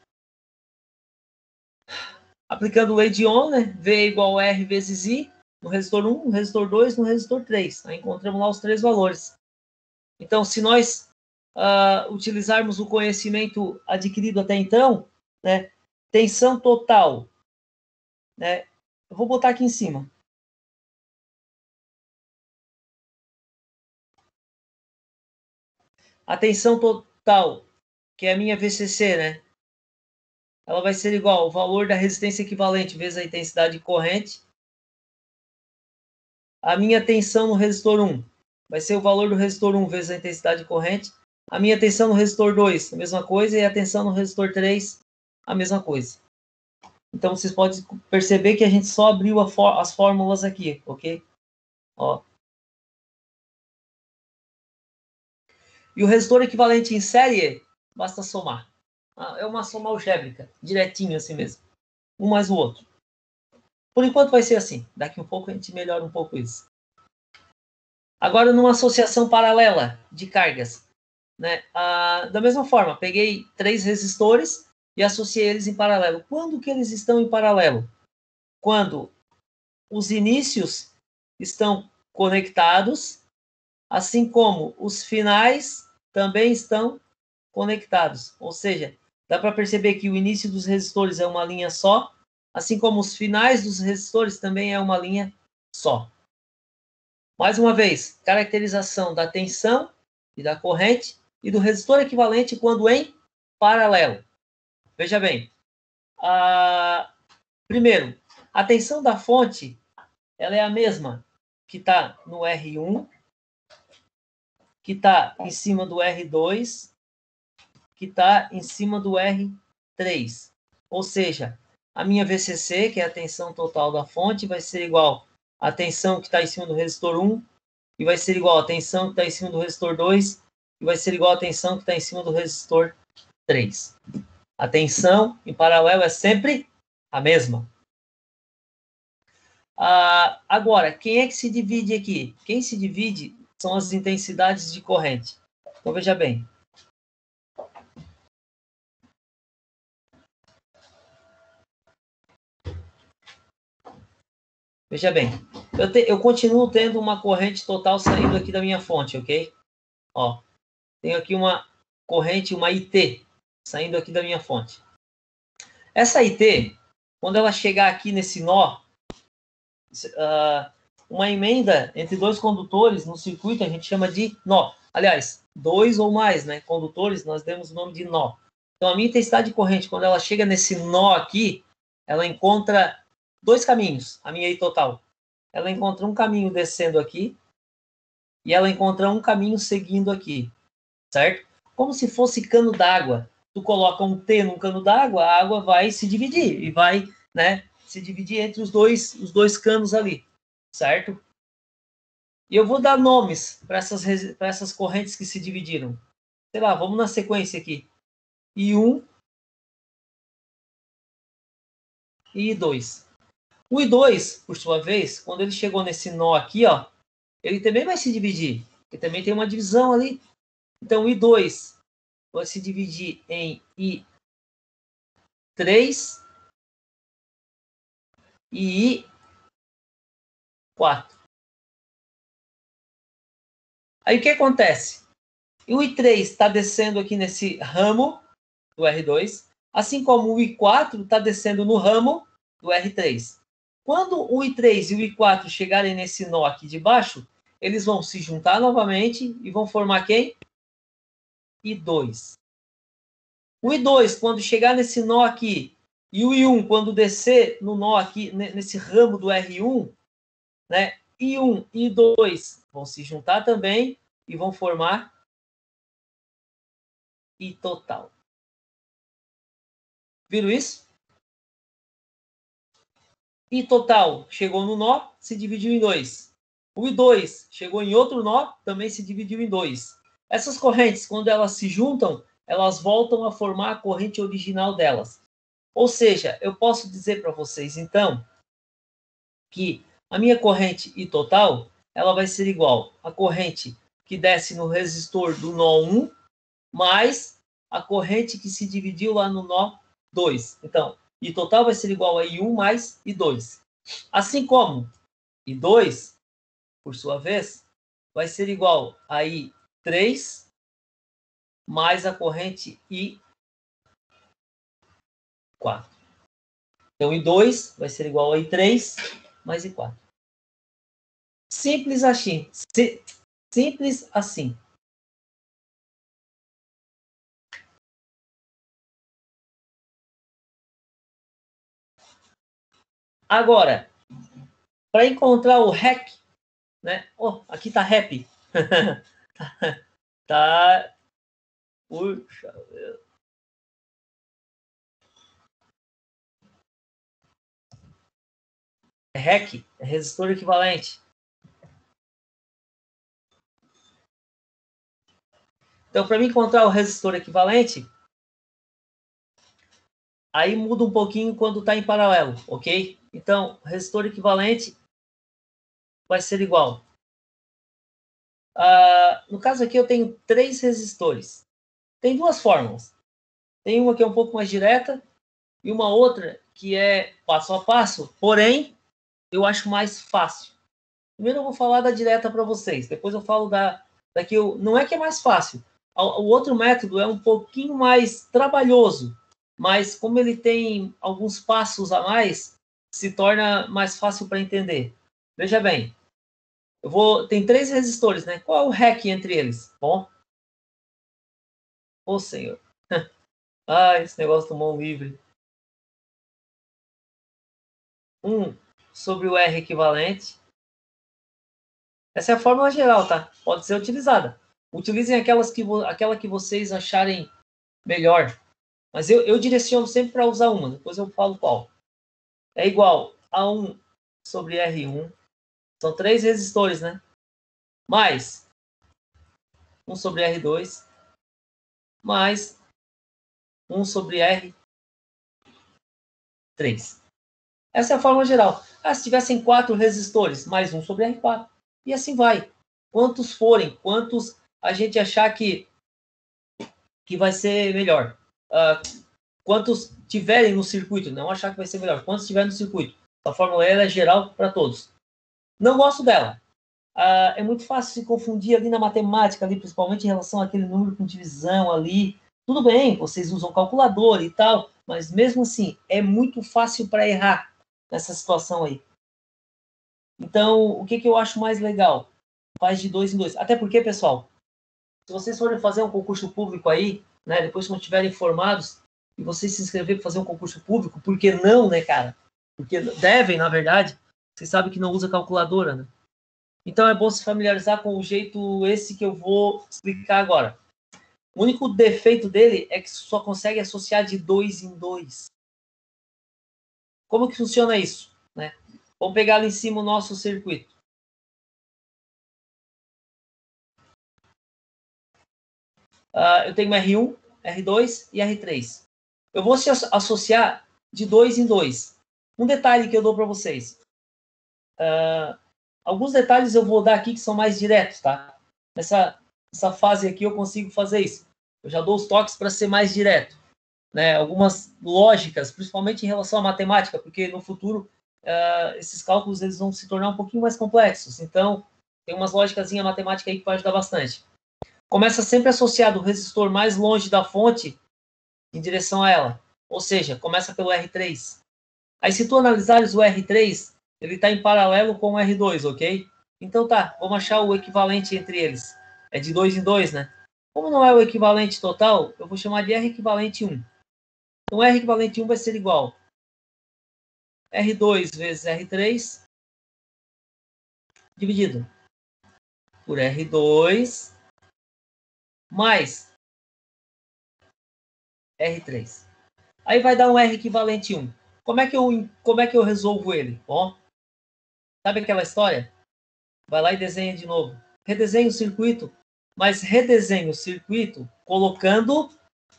A: Aplicando lei de Ohm, né? V é igual a R vezes I, no resistor 1, no resistor 2, no resistor 3. Aí encontramos lá os 3 valores. Então, se nós utilizarmos o conhecimento adquirido até então, né? Tensão total, né? Eu vou botar aqui em cima. A tensão total, que é a minha VCC, né? Ela vai ser igual ao valor da resistência equivalente vezes a intensidade corrente. A minha tensão no resistor 1 vai ser o valor do resistor 1 vezes a intensidade corrente. A minha tensão no resistor 2, a mesma coisa. E a tensão no resistor 3, a mesma coisa. Então, vocês podem perceber que a gente só abriu as fórmulas aqui, ok? Ó. E o resistor equivalente em série, basta somar. É uma soma algébrica, direitinho assim mesmo. Um mais o outro. Por enquanto vai ser assim. Daqui um pouco a gente melhora um pouco isso. Agora, numa associação paralela de cargas. Né? Da mesma forma, peguei 3 resistores e associei eles em paralelo. Quando que eles estão em paralelo? Quando os inícios estão conectados, assim como os finais também estão conectados. Ou seja, dá para perceber que o início dos resistores é uma linha só, assim como os finais dos resistores também é uma linha só. Mais uma vez, caracterização da tensão e da corrente e do resistor equivalente quando em paralelo. Veja bem, primeiro, a tensão da fonte ela é a mesma que está no R1, que está em cima do R2, que está em cima do R3. Ou seja, a minha VCC, que é a tensão total da fonte, vai ser igual à tensão que está em cima do resistor 1, e vai ser igual à tensão que está em cima do resistor 2, e vai ser igual à tensão que está em cima do resistor 3. A tensão em paralelo é sempre a mesma. Agora, quem é que se divide aqui? Quem se divide são as intensidades de corrente. Então, veja bem. Veja bem, eu continuo tendo uma corrente total saindo aqui da minha fonte, ok? Ó, tenho aqui uma corrente, uma IT, saindo aqui da minha fonte. Essa IT, quando ela chegar aqui nesse nó, uma emenda entre 2 condutores no circuito a gente chama de nó. Aliás, 2 ou mais, né? Condutores, nós demos o nome de nó. Então, a minha intensidade de corrente, quando ela chega nesse nó aqui, ela encontra 2 caminhos, a minha I total. Ela encontra um caminho descendo aqui e ela encontra um caminho seguindo aqui, certo? Como se fosse cano d'água. Tu coloca um T num cano d'água, a água vai se dividir e vai, né, se dividir entre os dois canos ali, certo? E eu vou dar nomes para essas correntes que se dividiram. Sei lá, vamos na sequência aqui. I1 e I2. O I2, por sua vez, quando ele chegou nesse nó aqui, ó, ele também vai se dividir. Ele também tem uma divisão ali. Então, o I2 vai se dividir em I3 e I4. Aí, o que acontece? O I3 está descendo aqui nesse ramo do R2, assim como o I4 está descendo no ramo do R3. Quando o I3 e o I4 chegarem nesse nó aqui de baixo, eles vão se juntar novamente e vão formar quem? I2. O I2, quando chegar nesse nó aqui, e o I1, quando descer no nó aqui, nesse ramo do R1, né? I1 e I2 vão se juntar também e vão formar I total. Viram isso? I total chegou no nó, se dividiu em 2. O I2 chegou em outro nó, também se dividiu em 2. Essas correntes, quando elas se juntam, elas voltam a formar a corrente original delas. Ou seja, eu posso dizer para vocês, então, que a minha corrente I total, ela vai ser igual à corrente que desce no resistor do nó 1, mais a corrente que se dividiu lá no nó 2. Então, I total vai ser igual a I1 mais I2. Assim como I2, por sua vez, vai ser igual a I3 mais a corrente I4. Então, I2 vai ser igual a I3 mais I4. Simples assim. Simples assim. Agora, para encontrar o REC, né? Oh, aqui tá REP. Tá. Puxa. REC é resistor equivalente. Então, para mim encontrar o resistor equivalente, aí muda um pouquinho quando está em paralelo, ok? Então, o resistor equivalente vai ser igual. No caso aqui, eu tenho 3 resistores. Tem 2 fórmulas. Tem uma que é um pouco mais direta e uma outra que é passo a passo, porém, eu acho mais fácil. Primeiro eu vou falar da direta para vocês, depois eu falo da que não é que é mais fácil. O outro método é um pouquinho mais trabalhoso, mas como ele tem alguns passos a mais, se torna mais fácil para entender. Veja bem, tem 3 resistores, né? Qual é o REC entre eles? Bom, ô senhor. Esse negócio do mão livre. 1 sobre o R equivalente. Essa é a fórmula geral, tá? Pode ser utilizada. Utilizem aquela que vocês acharem melhor. Mas eu direciono sempre para usar uma, depois eu falo qual. É igual a 1 sobre R1. São 3 resistores, né? Mais 1 sobre R2. Mais 1 sobre R3. Essa é a fórmula geral. Se tivessem 4 resistores, mais 1 sobre R4. E assim vai. Quantos forem, quantos a gente achar que vai ser melhor. Quantos tiverem no circuito, não achar que vai ser melhor. Quantos tiverem no circuito. A fórmula é geral para todos. Não gosto dela. É muito fácil se confundir ali na matemática, ali, principalmente em relação àquele número com divisão ali. Tudo bem, vocês usam calculador e tal, mas mesmo assim, é muito fácil para errar nessa situação aí. Então, o que eu acho mais legal? Faz de 2 em 2. Até porque, pessoal, se vocês forem fazer um concurso público aí, né, depois quando estiverem formados, e vocês se inscreverem para fazer um concurso público, por que não, né, cara? Porque devem, na verdade, vocês sabem que não usa calculadora, né? Então é bom se familiarizar com o jeito esse que eu vou explicar agora. O único defeito dele é que só consegue associar de 2 em 2. Como que funciona isso? Né? Vamos pegar ali em cima o nosso circuito. Eu tenho R1, R2 e R3. Eu vou se associar de 2 em 2. Um detalhe que eu dou para vocês. Alguns detalhes eu vou dar aqui que são mais diretos, tá? Nessa fase aqui eu consigo fazer isso. Eu já dou os toques para ser mais direto. Né? Algumas lógicas, principalmente em relação à matemática, porque no futuro esses cálculos eles vão se tornar um pouquinho mais complexos. Então, tem umas lógicas matemáticas aí que vai ajudar bastante. Começa sempre associado o resistor mais longe da fonte em direção a ela. Ou seja, começa pelo R3. Aí, se tu analisares o R3, ele está em paralelo com o R2, ok? Então tá, vamos achar o equivalente entre eles. É de 2 em 2, né? Como não é o equivalente total, eu vou chamar de R equivalente 1. Então, R equivalente 1 vai ser igual R2 vezes R3 dividido por R2 mais R3. Aí vai dar um R equivalente 1. Como é que eu resolvo ele? Bom, sabe aquela história? Vai lá e desenha de novo. Redesenha o circuito, mas redesenha o circuito colocando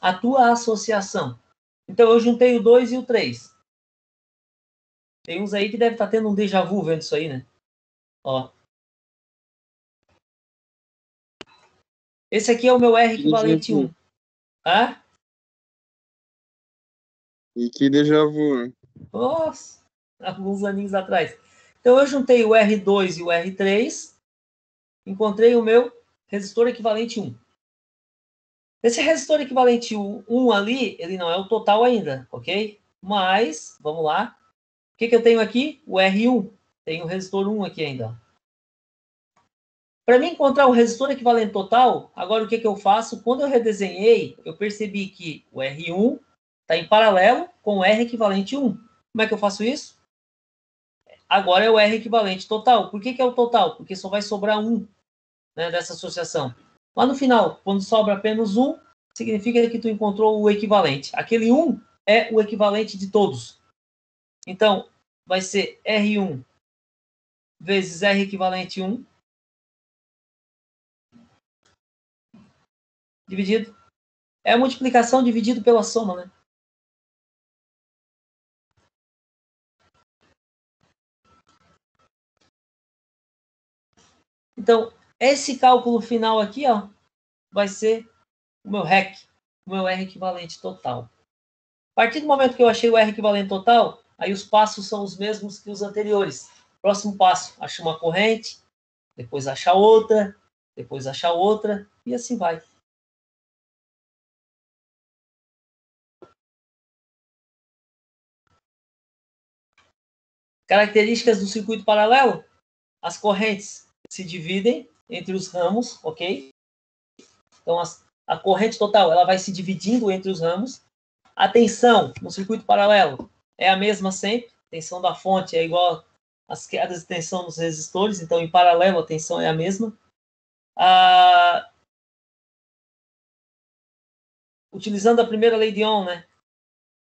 A: a tua associação. Então, eu juntei o 2 e o 3. Tem uns aí que deve estar tendo um déjà vu vendo isso aí, né? Ó. Esse aqui é o meu R equivalente 1. Ah?
C: E que déjà vu, né?
A: Nossa, alguns aninhos atrás. Então, eu juntei o R2 e o R3, encontrei o meu resistor equivalente 1. Esse resistor equivalente 1 ali, ele não é o total ainda, ok? Mas, vamos lá. O que eu tenho aqui? O R1. Tem o resistor 1 aqui ainda. Para mim encontrar o resistor equivalente total, agora o que eu faço? Quando eu redesenhei, eu percebi que o R1 está em paralelo com o R equivalente 1. Como é que eu faço isso? Agora é o R equivalente total. Por que é o total? Porque só vai sobrar 1, né, dessa associação. Lá no final, quando sobra apenas 1, significa que tu encontrou o equivalente. Aquele 1 é o equivalente de todos. Então, vai ser R1 vezes R equivalente 1 dividido. É a multiplicação dividido pela soma, né? Então, esse cálculo final aqui, ó, vai ser o meu REC, o meu R equivalente total. A partir do momento que eu achei o R equivalente total, aí os passos são os mesmos que os anteriores. Próximo passo, acho uma corrente, depois achar outra, depois achar outra, e assim vai. Características do circuito paralelo. As correntes se dividem entre os ramos, ok? Então, a corrente total ela vai se dividindo entre os ramos. A tensão no circuito paralelo é a mesma sempre. A tensão da fonte é igual às quedas de tensão nos resistores. Então, em paralelo, a tensão é a mesma. Utilizando a primeira lei de Ohm, né?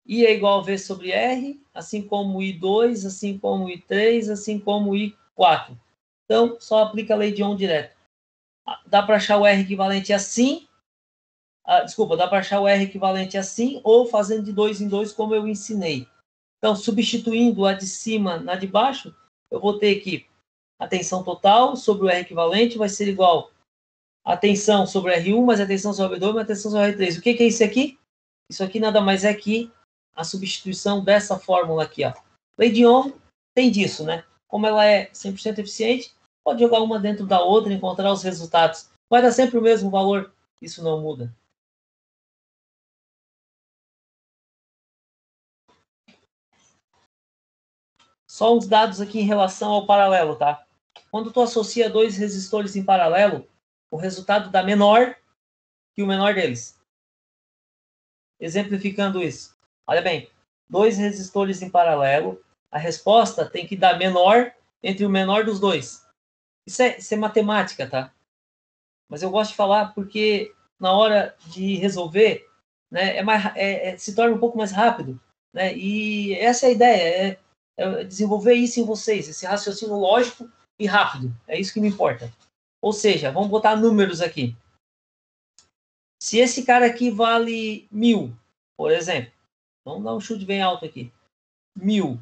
A: I é igual a V sobre R, assim como I2, assim como I3, assim como I4. Então, só aplica a lei de Ohm direto. Dá para achar o R equivalente assim. Desculpa, dá para achar o R equivalente assim ou fazendo de 2 em 2, como eu ensinei. Então, substituindo a de cima na de baixo, eu vou ter que a tensão total sobre o R equivalente vai ser igual a tensão sobre o R1, mais a tensão sobre o R2, mais a tensão sobre o R3. O que é isso aqui? Isso aqui nada mais é que a substituição dessa fórmula aqui, ó. Lei de Ohm tem disso, né? Como ela é 100% eficiente, pode jogar uma dentro da outra e encontrar os resultados. Vai dar sempre o mesmo valor, isso não muda. Só uns dados aqui em relação ao paralelo, tá? Quando tu associa dois resistores em paralelo, o resultado dá menor que o menor deles. Exemplificando isso. Olha bem, dois resistores em paralelo, a resposta tem que dar menor entre o menor dos dois. Isso é matemática, tá? Mas eu gosto de falar porque na hora de resolver, né, se torna um pouco mais rápido, né? E essa é a ideia, é desenvolver isso em vocês, esse raciocínio lógico e rápido. É isso que me importa. Ou seja, vamos botar números aqui. Se esse cara aqui vale 1000, por exemplo, vamos dar um chute bem alto aqui, 1000.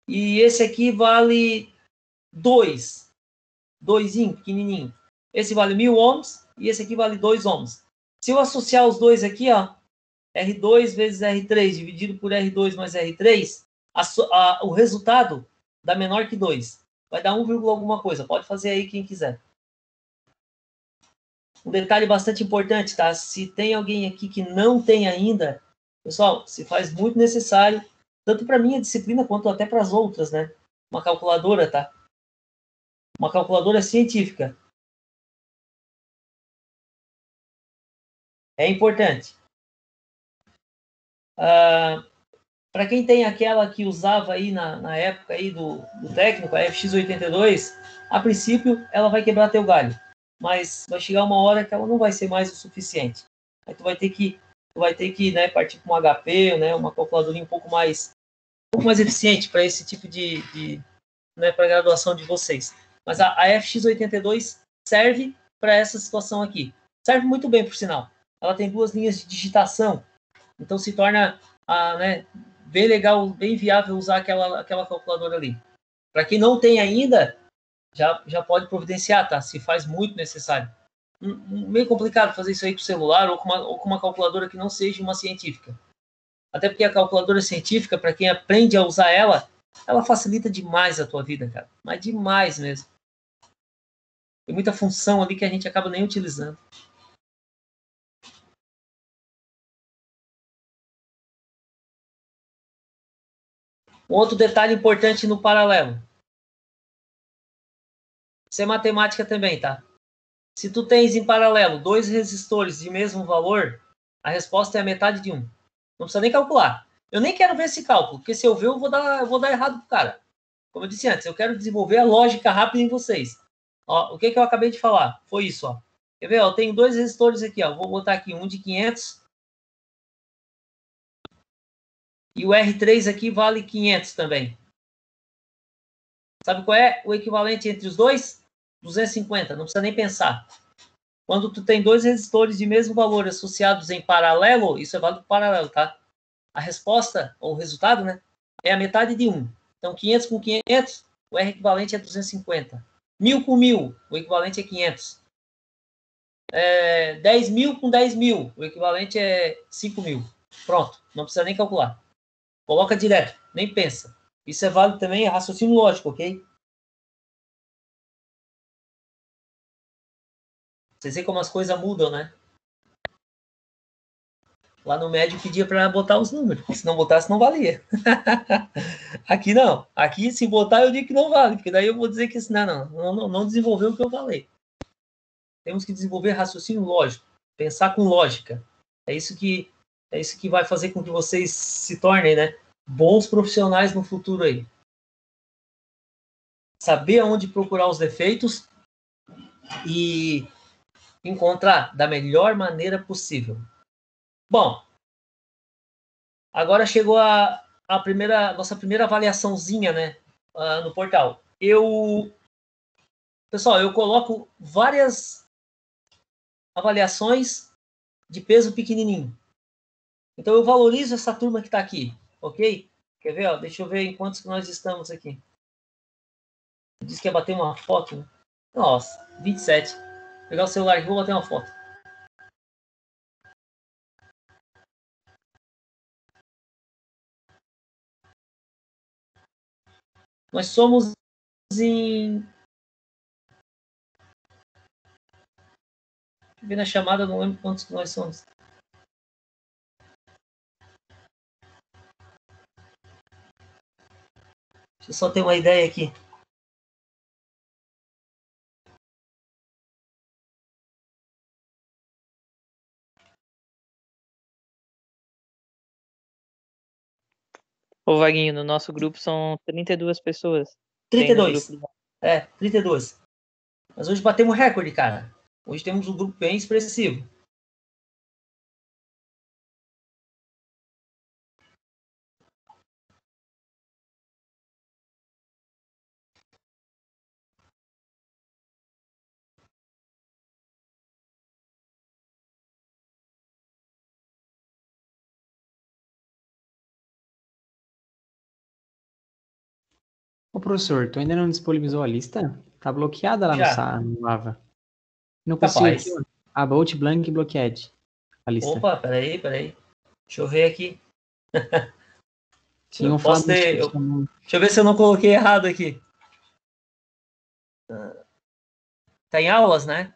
A: E esse aqui vale 2, 2 pequenininho. Esse vale 1000 ohms e esse aqui vale 2 ohms. Se eu associar os dois aqui, ó, R2 vezes R3 dividido por R2 mais R3, o resultado dá menor que 2. Vai dar 1, alguma coisa. Pode fazer aí quem quiser. Um detalhe bastante importante, tá? Se tem alguém aqui que não tem ainda, pessoal, se faz muito necessário, tanto para minha disciplina quanto até para as outras, né? Uma calculadora, tá? Uma calculadora científica. É importante. Para quem tem aquela que usava aí na época aí do técnico, a FX82, a princípio ela vai quebrar teu galho, mas vai chegar uma hora que ela não vai ser mais o suficiente. Aí tu vai ter que né, partir para um HP, né, uma calculadorinha um pouco mais eficiente para esse tipo de né, para a graduação de vocês. Mas a FX82 serve para essa situação aqui. Serve muito bem, por sinal. Ela tem 2 linhas de digitação, então se torna né, bem legal, bem viável usar aquela calculadora ali. Para quem não tem ainda, já pode providenciar, tá? Se faz muito necessário. Meio complicado fazer isso aí com o celular ou com uma calculadora que não seja uma científica. Até porque a calculadora científica, para quem aprende a usar ela facilita demais a tua vida, cara. Mas demais mesmo. Tem muita função ali que a gente acaba nem utilizando. Um outro detalhe importante no paralelo. Isso é matemática também, tá? Se tu tens em paralelo 2 resistores de mesmo valor, a resposta é a metade de 1. Não precisa nem calcular. Eu nem quero ver esse cálculo, porque se eu ver, eu vou dar errado pro cara. Como eu disse antes, eu quero desenvolver a lógica rápida em vocês. Ó, o que eu acabei de falar? Foi isso, ó. Quer ver? Eu tenho 2 resistores aqui, ó. Vou botar aqui um de 500 e o R3 aqui vale 500 também. Sabe qual é o equivalente entre os dois? 250, não precisa nem pensar. Quando tu tem dois resistores de mesmo valor associados em paralelo, isso é válido paralelo, tá? A resposta, ou o resultado, né, é a metade de 1. Então, 500 com 500, o R equivalente é 250. 1000 com 1000, o equivalente é 500. 10.000 com 10.000, o equivalente é 5.000. Pronto, não precisa nem calcular. Coloca direto, nem pensa. Isso é válido também, é raciocínio lógico, ok? Vocês veem como as coisas mudam, né? Lá no médio pedia para botar os números. Se não botasse, não valia. Aqui não. Aqui, se botar, eu digo que não vale. Porque daí eu vou dizer que não desenvolveu o que eu falei. Temos que desenvolver raciocínio lógico. Pensar com lógica. É isso que vai fazer com que vocês se tornem, né, bons profissionais no futuro aí. Saber aonde procurar os defeitos e encontrar da melhor maneira possível. Bom, agora chegou a nossa primeira avaliaçãozinha, né, no portal. Pessoal, eu coloco várias avaliações de peso pequenininho. Então eu valorizo essa turma que está aqui, ok? Quer ver? Ó, deixa eu ver em quantos que nós estamos aqui. Diz que ia bater uma foto, né? Nossa, 27. Vou pegar o celular e vou bater uma foto. Nós somos em... Deixa eu ver na chamada, não lembro quantos que nós somos. Deixa eu só ter uma ideia aqui.
D: Ô, Vaguinho, no nosso grupo são 32 pessoas.
A: 32.
D: Tem no grupo...
A: 32. Mas hoje batemos recorde, cara. Hoje temos um grupo bem expressivo.
E: Ô, professor, tu ainda não disponibilizou a lista? Tá bloqueada lá
A: Já.
E: no Lava. Não consigo
A: Capaz.
E: aqui, ó. About Blank Blockade. A lista.
A: Opa, peraí. Deixa eu ver aqui.
E: Tinha
A: Eu
E: um
A: posso
E: Fábio
A: ter...
E: que chamou-
A: Deixa eu ver se eu não coloquei errado aqui. Tá em aulas, né?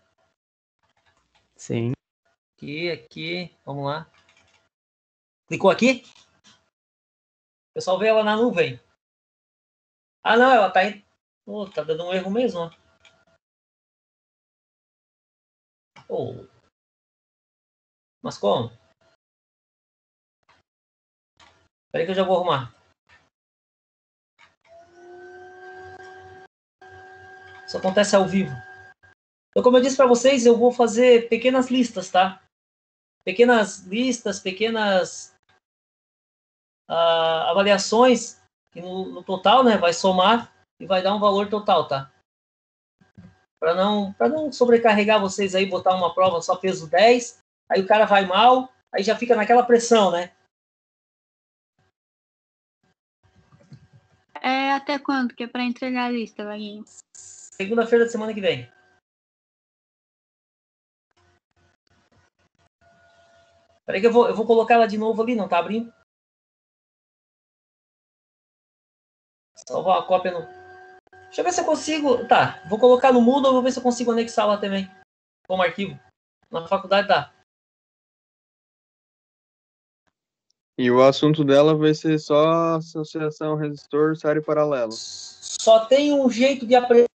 E: Sim.
A: Aqui. Vamos lá. Clicou aqui? O pessoal vê ela na nuvem. Ah, não, ela tá em... Oh, tá dando um erro mesmo, ó. Oh. Mas como? Peraí que eu já vou arrumar. Isso acontece ao vivo. Então, como eu disse para vocês, eu vou fazer pequenas listas, tá? Pequenas listas, pequenas avaliações, que no total, né, vai somar e vai dar um valor total, tá? Para não sobrecarregar vocês aí, botar uma prova só peso 10, aí o cara vai mal, aí já fica naquela pressão, né?
B: É até quando que é pra entregar a lista, Vaguinho?
A: Segunda-feira da semana que vem. Peraí que eu vou colocar ela de novo ali, não tá abrindo? Salvar a cópia no... Deixa eu ver se eu consigo... Tá, vou colocar no Moodle, vou ver se eu consigo anexar lá também. Como arquivo. Na faculdade dá.
C: E o assunto dela vai ser só associação resistor série paralelo.
A: Só tem um jeito de aprender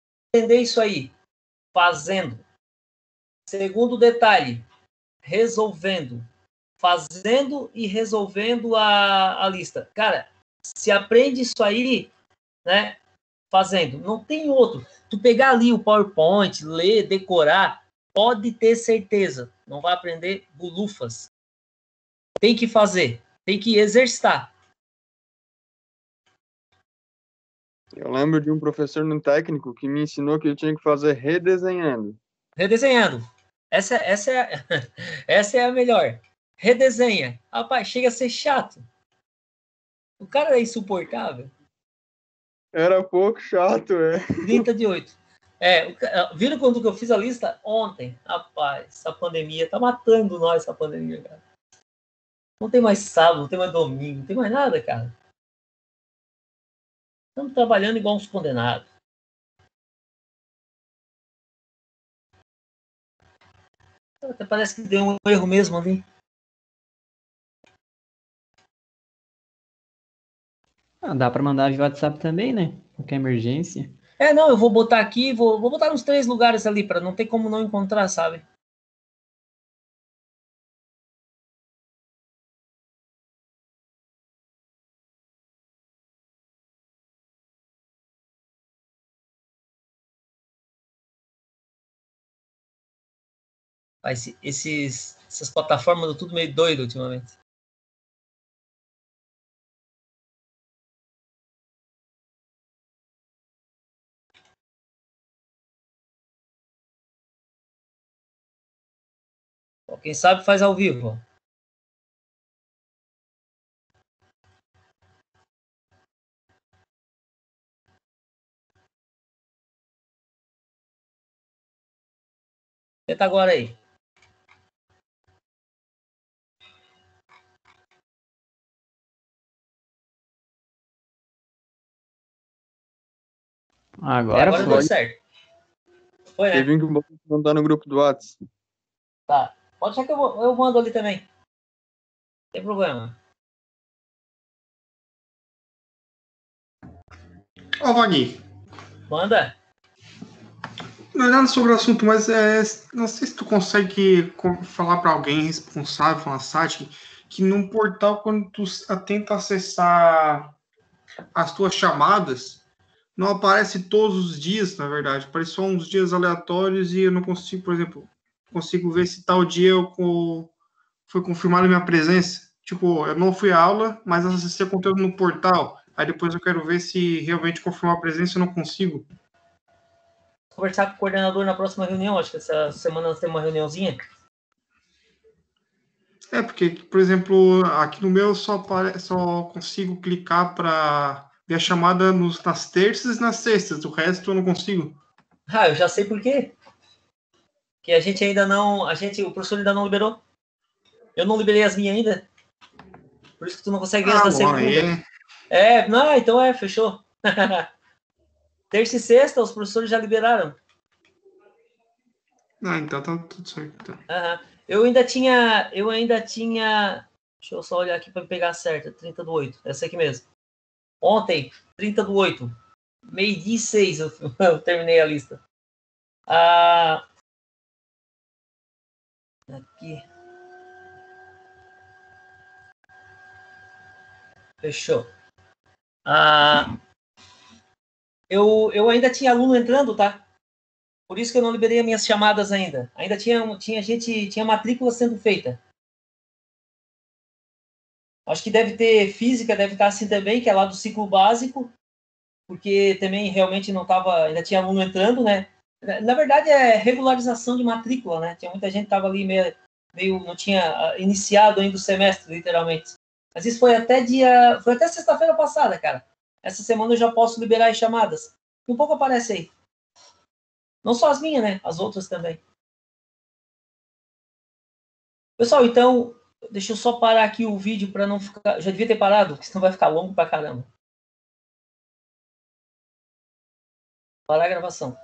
A: isso aí. Fazendo. Segundo detalhe. Resolvendo. Fazendo e resolvendo a lista. Cara, se aprende isso aí, né? Fazendo. Não tem outro. Tu pegar ali o PowerPoint, ler, decorar, pode ter certeza. Não vai aprender bulufas. Tem que fazer. Tem que exercitar.
C: Eu lembro de um professor no técnico que me ensinou que eu tinha que fazer redesenhando.
A: Redesenhando. essa é a melhor. Redesenha. Rapaz, chega a ser chato. O cara é insuportável.
C: Era pouco chato,
A: 30/8. Viram quando que eu fiz a lista? Ontem. Rapaz, essa pandemia tá matando nós, essa pandemia, cara. Não tem mais sábado, não tem mais domingo, não tem mais nada, cara. Estamos trabalhando igual uns condenados. Até parece que deu um erro mesmo ali.
E: Dá pra mandar via WhatsApp também, né? Qualquer emergência.
A: Não, eu vou botar aqui, vou botar uns 3 lugares ali, para não ter como não encontrar, sabe? Essas plataformas estão tudo meio doido ultimamente. Quem sabe faz ao vivo. Tenta agora aí.
E: Agora
A: deu
E: foi.
A: certo. Foi, né?
C: Teve um que mandar no grupo do WhatsApp.
A: Tá. Pode ser que eu mando ali também. Não tem problema.
F: Ó, Vagui.
A: Manda.
F: Não é nada sobre o assunto, mas não sei se tu consegue falar para alguém responsável na site que num portal, quando tu tenta acessar as tuas chamadas, não aparece todos os dias, na verdade. Aparece só uns dias aleatórios e eu não consigo, por exemplo, consigo ver se tal dia foi confirmada a minha presença. Tipo, eu não fui à aula, mas acessei conteúdo no portal. Aí depois eu quero ver se realmente confirmou a presença, eu não consigo.
A: Conversar com o coordenador na próxima reunião. Acho que essa semana nós temos uma reuniãozinha.
F: Porque, por exemplo, aqui no meu eu só consigo clicar para ver a chamada nas terças e nas sextas. O resto eu não consigo.
A: Eu já sei por quê. Que a gente ainda não... o professor ainda não liberou. Eu não liberei as minhas ainda. Por isso que tu não consegue ver as da segunda. Não, então fechou. Terça e sexta, os professores já liberaram.
F: Então tá tudo certo. Então.
A: Eu ainda tinha... Deixa eu só olhar aqui para pegar certa. 30/8. Essa aqui mesmo. Ontem, 30/8. 12:06 eu terminei a lista. Aqui. Fechou. Eu ainda tinha aluno entrando, tá? Por isso que eu não liberei as minhas chamadas ainda. Ainda tinha matrícula sendo feita. Acho que deve ter física, deve estar assim também, que é lá do ciclo básico, porque também realmente não estava, ainda tinha aluno entrando, né? Na verdade é regularização de matrícula, né? Tinha muita gente que estava ali meio não tinha iniciado ainda o semestre, literalmente. Mas isso foi até sexta-feira passada, cara. Essa semana eu já posso liberar as chamadas. Um pouco aparece aí. Não só as minhas, né? As outras também. Pessoal, então, deixa eu só parar aqui o vídeo para não ficar... Já devia ter parado, porque senão vai ficar longo pra caramba. Parar a gravação.